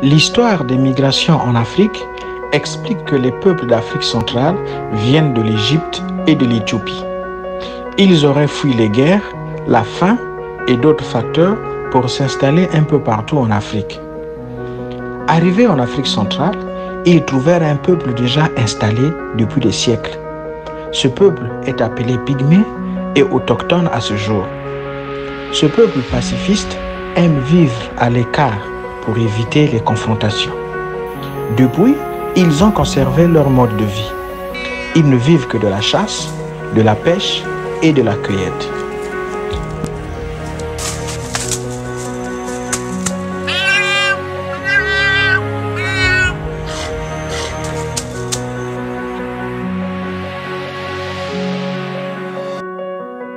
L'histoire des migrations en Afrique explique que les peuples d'Afrique centrale viennent de l'Égypte et de l'Éthiopie. Ils auraient fui les guerres, la faim et d'autres facteurs pour s'installer un peu partout en Afrique. Arrivés en Afrique centrale, ils trouvèrent un peuple déjà installé depuis des siècles. Ce peuple est appelé pygmée et autochtone à ce jour. Ce peuple pacifiste aime vivre à l'écart pour éviter les confrontations. Depuis, ils ont conservé leur mode de vie. Ils ne vivent que de la chasse, de la pêche et de la cueillette.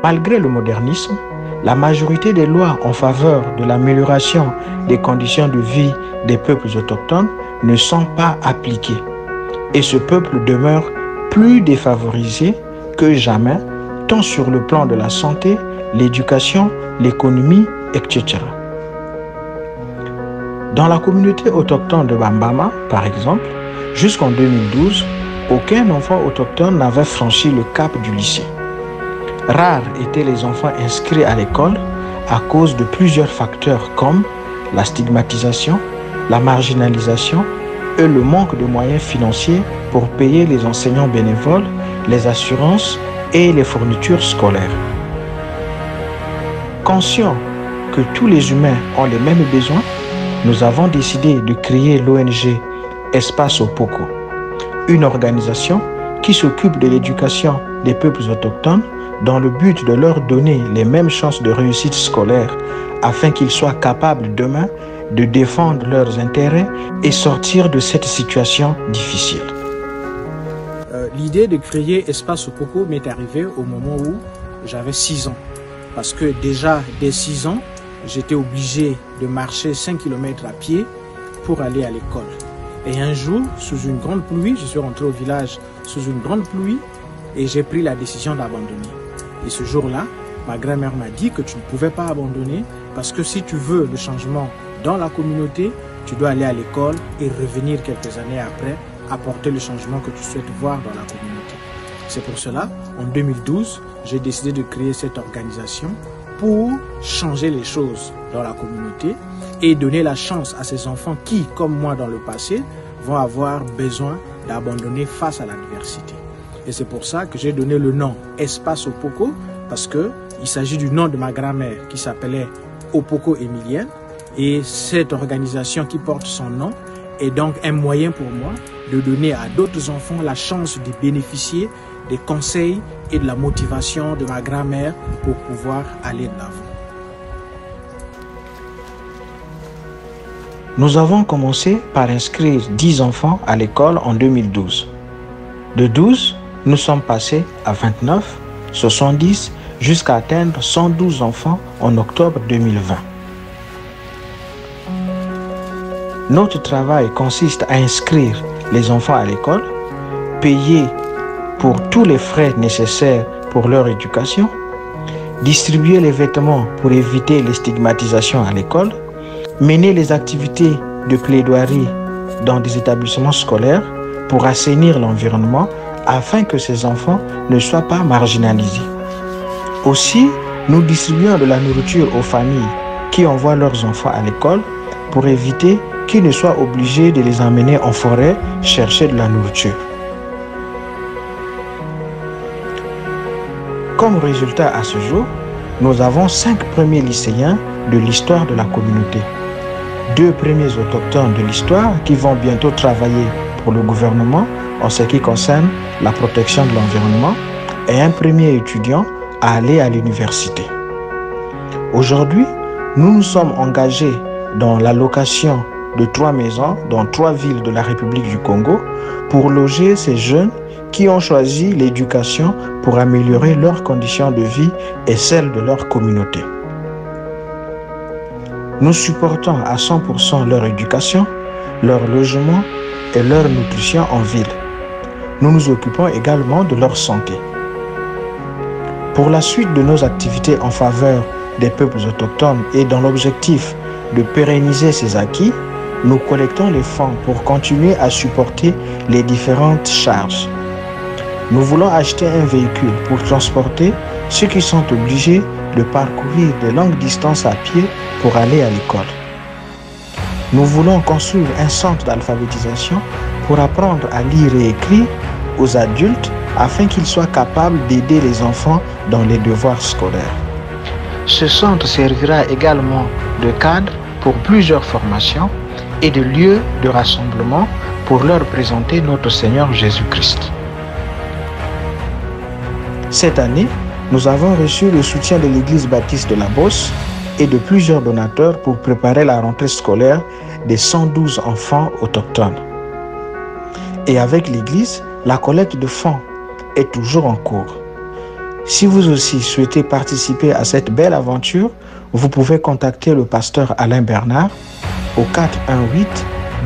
Malgré le modernisme, la majorité des lois en faveur de l'amélioration des conditions de vie des peuples autochtones ne sont pas appliquées. Et ce peuple demeure plus défavorisé que jamais, tant sur le plan de la santé, l'éducation, l'économie, etc. Dans la communauté autochtone de Bambama, par exemple, jusqu'en 2012, aucun enfant autochtone n'avait franchi le cap du lycée. Rares étaient les enfants inscrits à l'école à cause de plusieurs facteurs comme la stigmatisation, la marginalisation et le manque de moyens financiers pour payer les enseignants bénévoles, les assurances et les fournitures scolaires. Conscients que tous les humains ont les mêmes besoins, nous avons décidé de créer l'ONG Espace Opoko, une organisation qui s'occupe de l'éducation des peuples autochtones dans le but de leur donner les mêmes chances de réussite scolaire afin qu'ils soient capables demain de défendre leurs intérêts et sortir de cette situation difficile. L'idée de créer Espace Opoko m'est arrivée au moment où j'avais 6 ans. Parce que déjà, dès 6 ans, j'étais obligé de marcher 5 km à pied pour aller à l'école. Et un jour, sous une grande pluie, je suis rentré au village sous une grande pluie et j'ai pris la décision d'abandonner. Et ce jour-là, ma grand-mère m'a dit que tu ne pouvais pas abandonner parce que si tu veux le changement dans la communauté, tu dois aller à l'école et revenir quelques années après, apporter le changement que tu souhaites voir dans la communauté. C'est pour cela, en 2012, j'ai décidé de créer cette organisation pour changer les choses dans la communauté et donner la chance à ces enfants qui, comme moi dans le passé, vont avoir besoin d'abandonner face à l'adversité. Et c'est pour ça que j'ai donné le nom Espace Opoko, parce qu'il s'agit du nom de ma grand-mère qui s'appelait Opoko Emilienne. Et cette organisation qui porte son nom est donc un moyen pour moi de donner à d'autres enfants la chance de bénéficier des conseils et de la motivation de ma grand-mère pour pouvoir aller de l'avant. Nous avons commencé par inscrire 10 enfants à l'école en 2012. De 12, nous sommes passés à 29, 70, jusqu'à atteindre 112 enfants en octobre 2020. Notre travail consiste à inscrire les enfants à l'école, payer pour tous les frais nécessaires pour leur éducation, distribuer les vêtements pour éviter les stigmatisations à l'école, mener les activités de plaidoirie dans des établissements scolaires pour assainir l'environnement afin que ces enfants ne soient pas marginalisés. Aussi, nous distribuons de la nourriture aux familles qui envoient leurs enfants à l'école pour éviter qu'ils ne soient obligés de les emmener en forêt chercher de la nourriture. Comme résultat à ce jour, nous avons 5 premiers lycéens de l'histoire de la communauté, 2 premiers autochtones de l'histoire qui vont bientôt travailler pour le gouvernement en ce qui concerne la protection de l'environnement et un premier étudiant à aller à l'université. Aujourd'hui, nous nous sommes engagés dans la location de 3 maisons dans 3 villes de la République du Congo pour loger ces jeunes qui ont choisi l'éducation pour améliorer leurs conditions de vie et celles de leur communauté. Nous supportons à 100% leur éducation, leur logement et leur nutrition en ville. Nous nous occupons également de leur santé. Pour la suite de nos activités en faveur des peuples autochtones et dans l'objectif de pérenniser ces acquis, nous collectons les fonds pour continuer à supporter les différentes charges. Nous voulons acheter un véhicule pour transporter ceux qui sont obligés de parcourir de longues distances à pied pour aller à l'école. Nous voulons construire un centre d'alphabétisation pour apprendre à lire et écrire aux adultes afin qu'ils soient capables d'aider les enfants dans les devoirs scolaires. Ce centre servira également de cadre pour plusieurs formations et de lieu de rassemblement pour leur présenter notre Seigneur Jésus-Christ. Cette année, nous avons reçu le soutien de l'Église baptiste de la Beauce et de plusieurs donateurs pour préparer la rentrée scolaire des 112 enfants autochtones. Et avec l'Église, la collecte de fonds est toujours en cours. Si vous aussi souhaitez participer à cette belle aventure, vous pouvez contacter le pasteur Alain Bernard au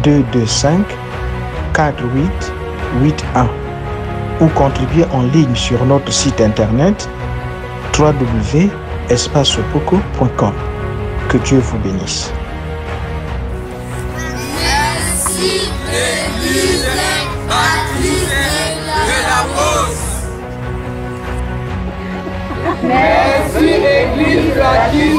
418-225-4881 ou contribuer en ligne sur notre site internet www.espacesopoko.com. Que Dieu vous bénisse. Merci l'Église baptiste de la Beauce. Merci l'Église baptiste